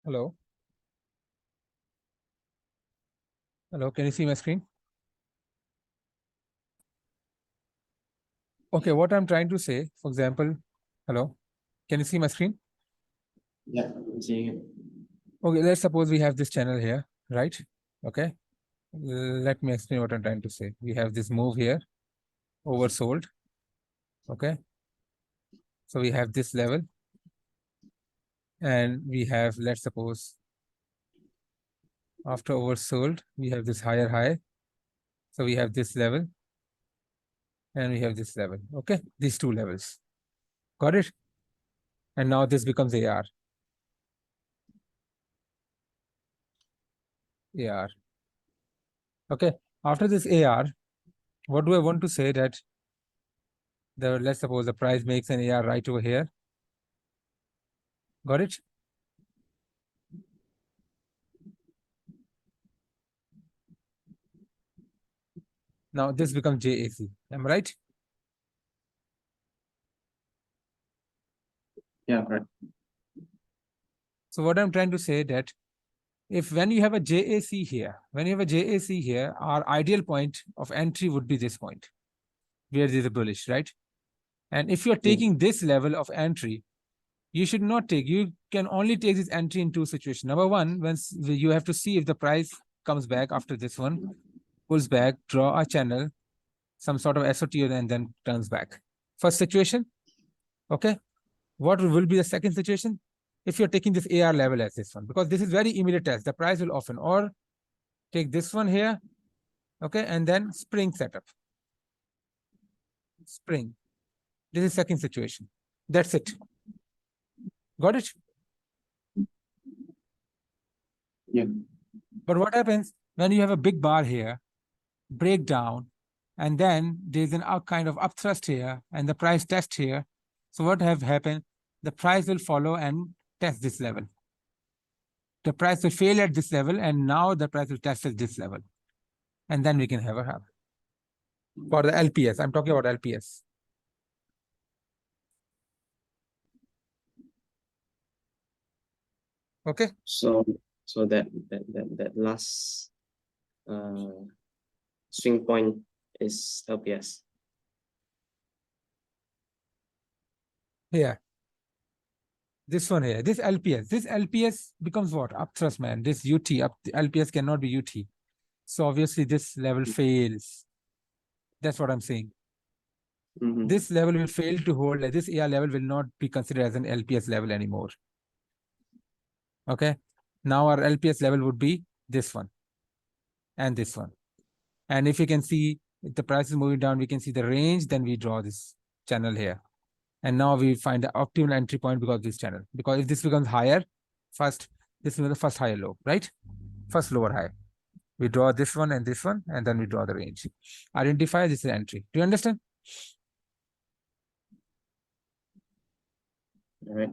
Hello. Hello, can you see my screen? Okay, what I'm trying to say, for example, hello, can you see my screen? Yeah, I'm seeing it. Okay, let's suppose we have this channel here, right? Okay, let me explain what I'm trying to say. We have this move here, oversold. Okay, so we have this level, and we have, let's suppose, after oversold, we have this higher high. So we have this level, and we have this level. Okay, these two levels. Got it? And now this becomes AR. AR. Okay, after this AR, what do I want to say that let's suppose the price makes an AR right over here. Got it? Now this becomes JAC. Am I right? Yeah, right. So what I'm trying to say that if when you have a JAC here, our ideal point of entry would be this point where there's a bullish, right? And if you're taking this level of entry, you should not take, you can only take this entry in two situations. Number one, when you have to see if the price comes back after this one, pulls back, draw a channel, some sort of SOTO, and then turns back. First situation, okay? What will be the second situation? If you're taking this AR level as this one, because this is very immediate test, the price will often, or take this one here, okay, and then spring setup. Spring. This is second situation. That's it. Got it? Yeah. But what happens when you have a big bar here, breakdown, and then there's an kind of upthrust here, and the price test here. So what have happened? The price will follow and test this level. The price will fail at this level, and now the price will test at this level. And then we can have a hub. For the LPS, I'm talking about LPS. Okay. So that last swing point is LPS. Here. This one here. This LPS. This LPS becomes what? Upthrust, man. This UT. LPS cannot be UT. So obviously this level fails. That's what I'm saying. This level will fail to hold. This AR level will not be considered as an LPS level anymore. Okay. Now our LPS level would be this one and this one. And if you can see, if the price is moving down, we can see the range, then we draw this channel here. And now we find the optimal entry point because of this channel. Because if this becomes higher, first, this is the first higher low, right? First lower high. We draw this one, and then we draw the range. Identify this is entry. Do you understand? All right.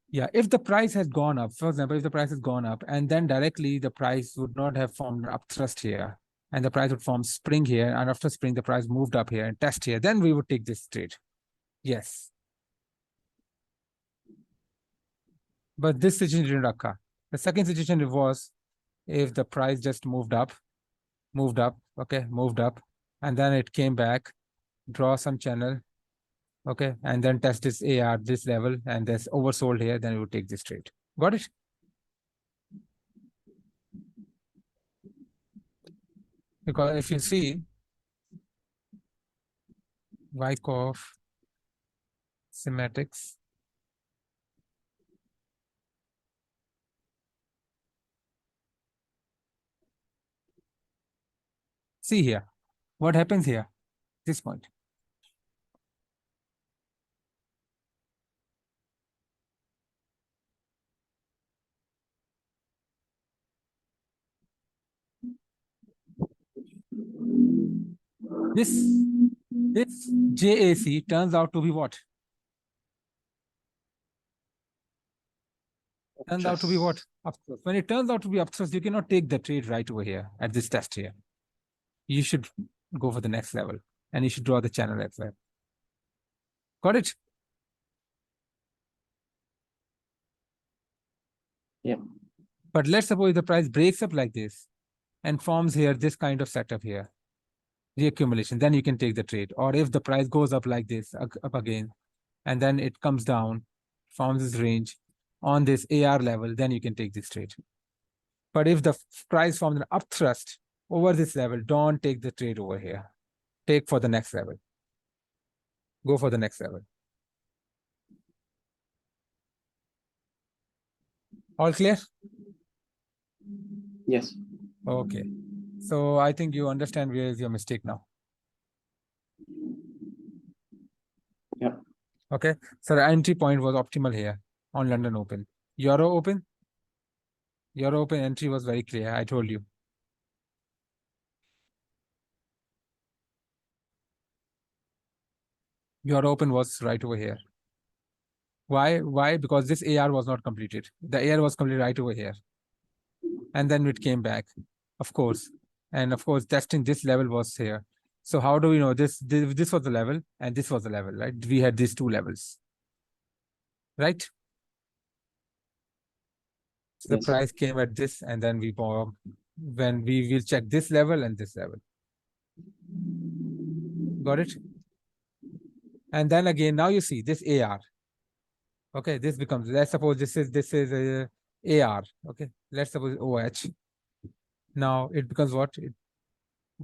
Yeah, if the price has gone up, for example, if the price has gone up and then directly the price would not have formed an upthrust here and the price would form spring here, and after spring the price moved up here and test here, then we would take this trade. Yes. But this situation didn't occur. The second situation was if the price just moved up, okay, moved up, and then it came back, draw some channel, okay, and then test this AR, this level, and this oversold here, then we would take this trade. Got it? Because if you see Wyckoff schematics, see here, what happens here, this point. This JAC turns out to be what? Turns out to be what? Upthrust. When it turns out to be upthrust, you cannot take the trade right over here at this test here. You should go for the next level and you should draw the channel as well. Got it? Yeah. But let's suppose the price breaks up like this and forms here this kind of setup here, reaccumulation, then you can take the trade. Or if the price goes up like this, up again, and then it comes down, forms this range on this AR level, then you can take this trade. But if the price forms an upthrust over this level, don't take the trade over here. Take for the next level. Go for the next level. All clear? Yes. Okay. So I think you understand where is your mistake now. Yeah. Okay. So the entry point was optimal here on London Open. Euro Open? Euro Open entry was very clear. I told you. Euro Open was right over here. Why? Why? Because this AR was not completed. The AR was completed right over here. And then it came back, of course. And of course, testing this level was here. So how do we know this was the level and this was the level, right? We had these two levels, right? So the Yes. price came at this, and then we when we will check this level and this level. Got it? And then again, now you see this AR. Okay, this becomes, let's suppose this is a AR. Okay, let's suppose OH. Now it becomes what? It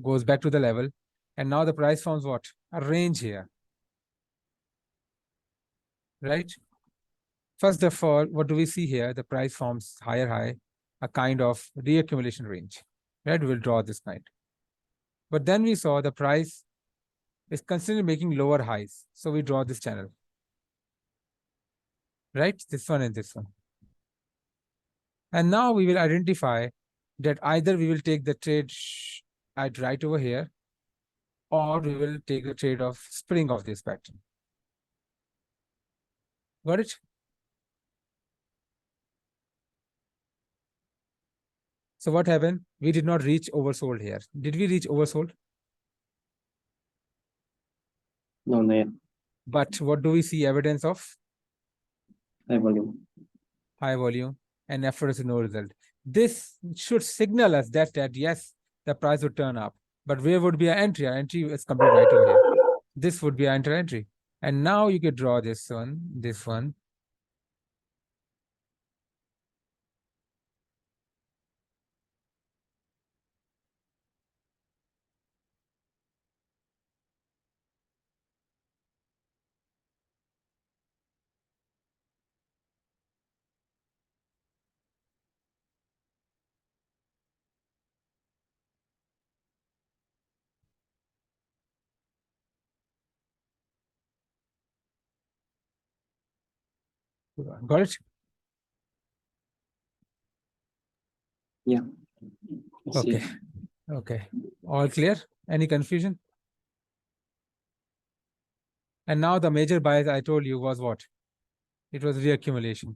goes back to the level. And now the price forms what? A range here. Right? First of all, what do we see here? The price forms higher high, a kind of reaccumulation range. Right? We'll draw this kind. But then we saw the price is constantly making lower highs. So we draw this channel. Right? This one and this one. And now we will identify that either we will take the trade at right over here, or we will take the trade of spring of this pattern. Got it? So what happened? We did not reach oversold here. Did we reach oversold? No, not yet. But what do we see evidence of? High volume. High volume and effortless no result. This should signal us that yes, the price would turn up. But where would be an entry? Our entry is complete right over here. This would be an entry. And now you could draw this one. Got it? Yeah. I see. Okay. Okay. All clear? Any confusion? And now the major bias I told you was what? It was reaccumulation,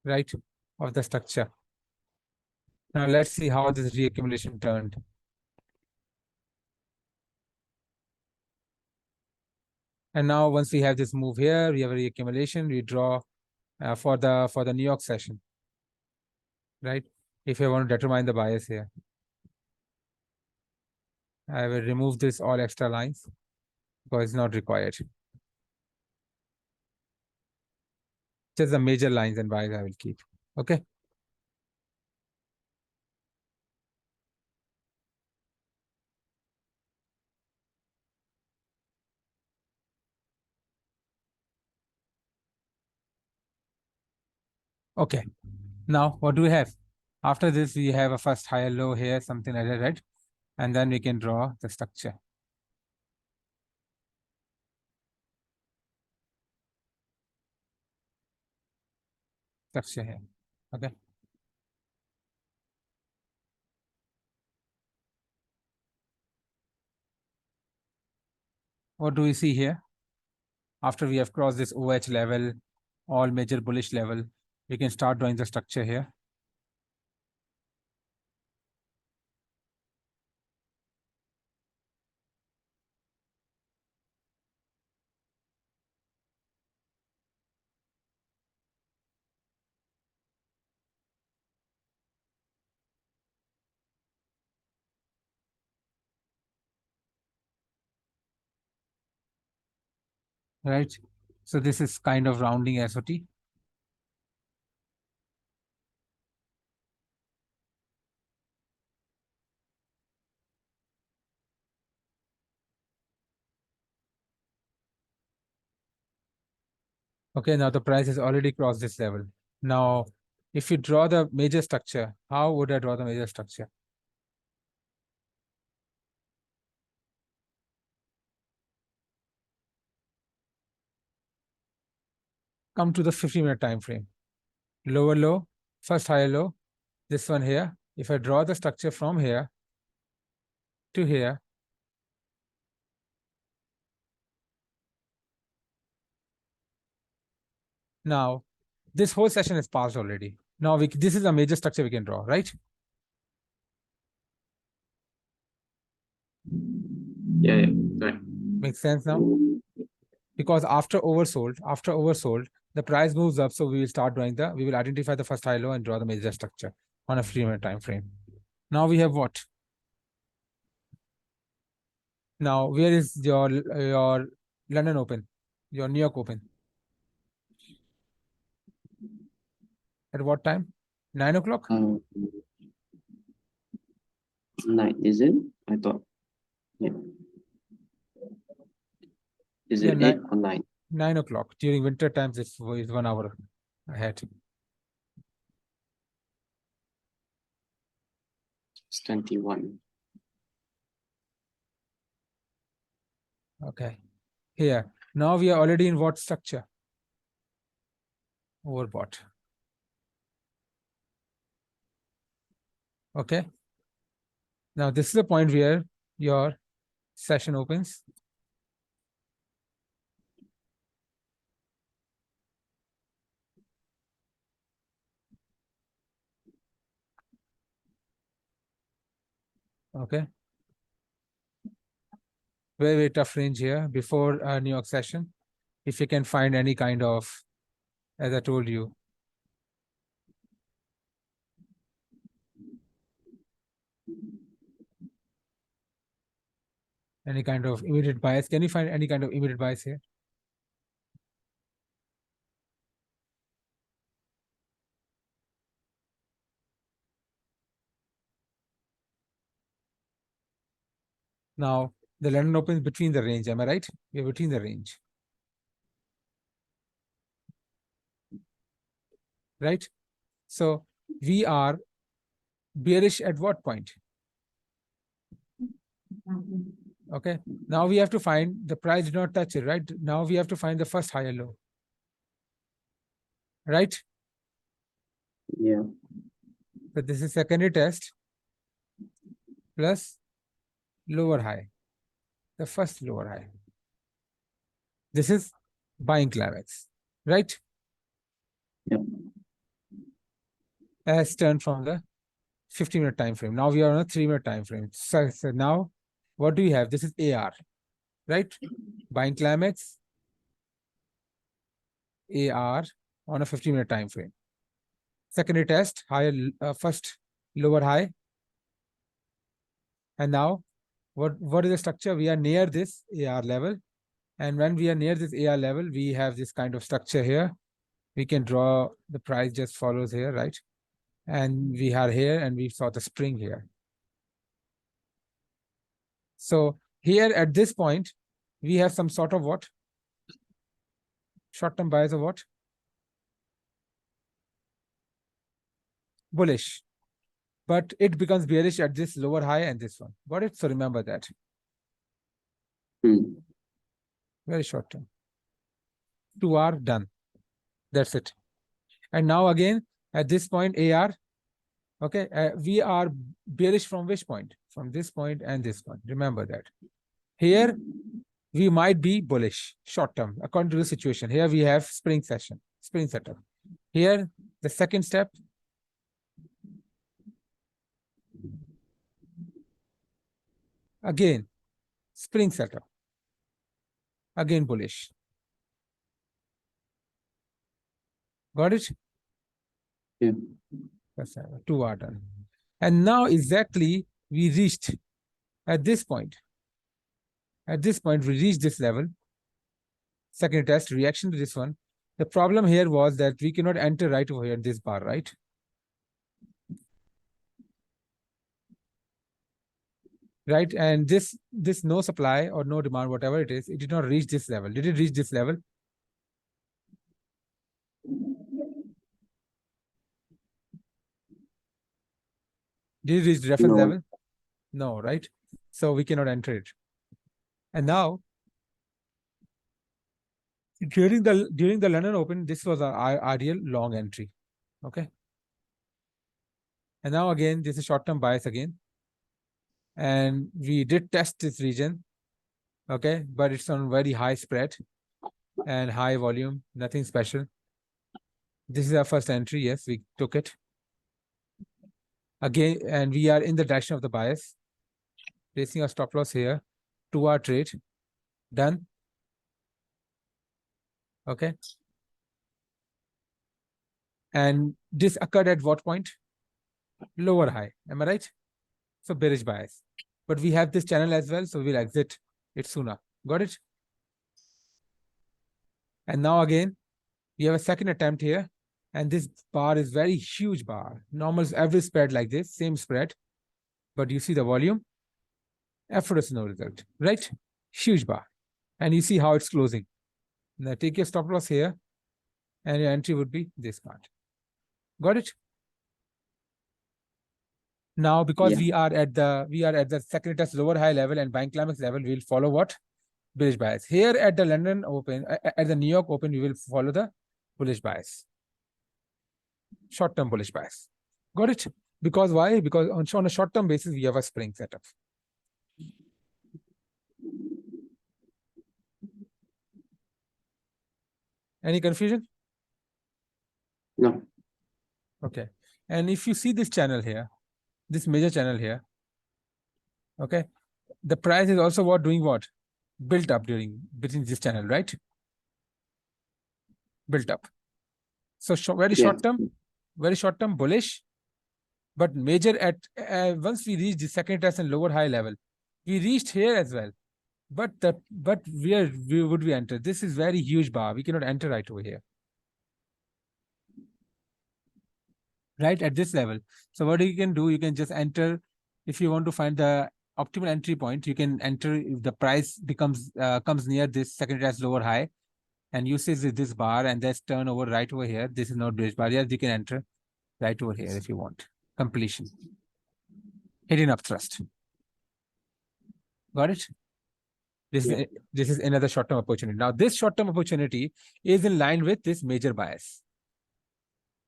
right? Of the structure. Now let's see how this reaccumulation turned. And now once we have this move here, we have a reaccumulation, we draw for the New York session, right? If I want to determine the bias here, I will remove this all extra lines because it's not required. Just the major lines and bias I will keep. Okay. Okay. Now what do we have? After this, we have a first higher low here, something like that, right? And then we can draw the structure. Structure here. Okay. What do we see here? After we have crossed this OH level, all major bullish level, we can start drawing the structure here. right? So this is kind of rounding SOT. Okay, now the price has already crossed this level. Now, if you draw the major structure, how would I draw the major structure? Come to the 50-minute time frame. Lower low, first higher low, this one here. If I draw the structure from here to here, now this whole session is passed already. Now this is a major structure we can draw, right? Yeah, right. Makes sense now? Because after oversold, the price moves up. So we will identify the first high low and draw the major structure on a 3-minute time frame. Now we have what? Now, where is your London Open, your New York Open? At what time? 9 o'clock? 9, is it? I thought. Yeah. Is Yeah, it 8 or 9? 9 o'clock. During winter times, it's 1 hour ahead. It's 21. Okay. Here. Now we are already in what structure? Overbought. Okay. Now this is the point where your session opens. Okay. Very, very tough range here before New York session. If you can find any kind of, as I told you, any kind of immediate bias. Can you find any kind of immediate bias here? Now, the London Open is between the range. Am I right? We're between the range. Right? So we are bearish at what point? Okay. Now we have to find the price did not touch it, right? Now we have to find the first higher low. Right? Yeah. So this is secondary test plus lower high. The first lower high. This is buying climax, right? Yep. As turned from the 50-minute time frame. Now we are on a 3-minute time frame. So now what do we have? This is AR, right? Buying climax, AR on a 50-minute time frame. Secondary test, higher, first lower high. And now what is the structure? We are near this AR level. And when we are near this AR level, we have this kind of structure here. We can draw the price just follows here, right? And we are here and we saw the spring here. So here at this point, we have some sort of what? Short-term bias of what? Bullish. But it becomes bearish at this lower high and this one. Got it? So remember that. Very short term. 2 hour done. That's it. And now again, at this point, AR, okay, we are bearish from which point? From this point and this point. Remember that. Here, we might be bullish, short term, according to the situation. Here we have spring session, spring setup. Here, the second step. Again, spring setup. Again, bullish. Got it? Yeah. That's 2 hour done. And now exactly we reached at this point. At this point, we reached this level. second test reaction to this one. The problem here was that we cannot enter right over here in this bar, right? Right, and this no supply or no demand, whatever it is, it did not reach this level. Did it reach this level? Did it reach the reference No. level? No, right? So we cannot enter it. And now, during the London Open, this was our ideal long entry. Okay. And now again, this is short-term bias again. And we did test this region. Okay, but it's on very high spread and high volume, nothing special. This is our first entry. Yes, we took it. Again, and we are in the direction of the bias. Placing a stop loss here to our trade. Done. Okay. And this occurred at what point? Lower high. Am I right? So bearish bias. But we have this channel as well, so we'll exit it sooner. Got it? And now again, we have a second attempt here. And this bar is very huge bar. Normal average spread like this, same spread. But you see the volume. Effortless no result, right? Huge bar. And you see how it's closing. Now take your stop loss here. And your entry would be this part. Got it? Now, because Yeah. we are at the second test lower high level and buying climax level, we'll follow what? Bullish bias. Here at the London Open, at the New York Open, we will follow the bullish bias. Short-term bullish bias. Got it? Because why? Because on a short-term basis, we have a spring setup. Any confusion? No. Okay. And if you see this channel here, this major channel here, okay, the price is also what doing what? Built up between this channel, right? Built up. So very short term bullish, but major at once we reach the second test and lower high level, we reached here as well. But where would we enter? This is very huge bar. We cannot enter right over here. Right at this level. So what you can do, you can just enter. If you want to find the optimal entry point, you can enter if the price becomes comes near this second test lower high, and uses this bar and that's turn over right over here. This is not bridge bar. Yes, you can enter right over here if you want. Completion. Hidden upthrust. Got it? This is another short-term opportunity. Now, this short-term opportunity is in line with this major bias.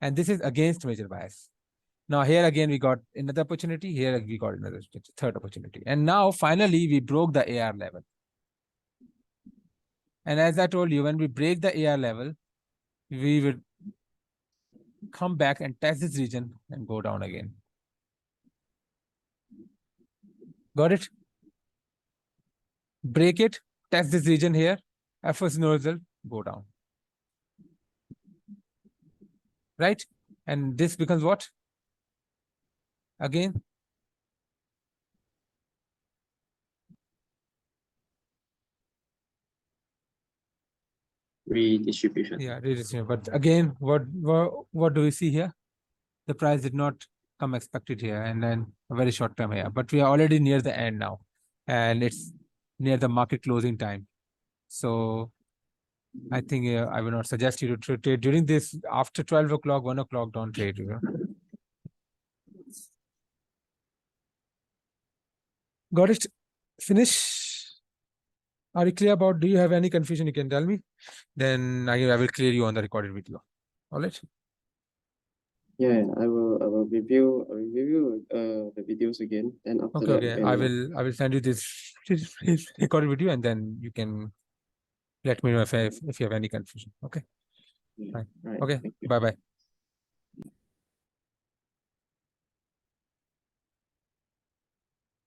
And this is against major bias. Now, here again, we got another opportunity. Here we got another third opportunity. And now, finally, we broke the AR level. And as I told you, when we break the AR level, we will come back and test this region and go down again. Got it? Break it, test this region here. Efforts no result, go down. Right? And this becomes what? Again. Redistribution. Yeah, redistribution. But again, what do we see here? The price did not come expected here, and then a very short term here. But we are already near the end now, and it's near the market closing time. So I think I will not suggest you to trade during this after 12 o'clock, 1 o'clock, don't trade. Got it? Finish? Are you clear about, do you have any confusion? You can tell me. Then I will clear you on the recorded video. All right? Yeah, I will review the videos again. Then after that, Okay. I will send you this recorded video, and then you can let me know if you have any confusion. Okay. Yeah, Fine. right. Okay. Thank you. Bye-bye.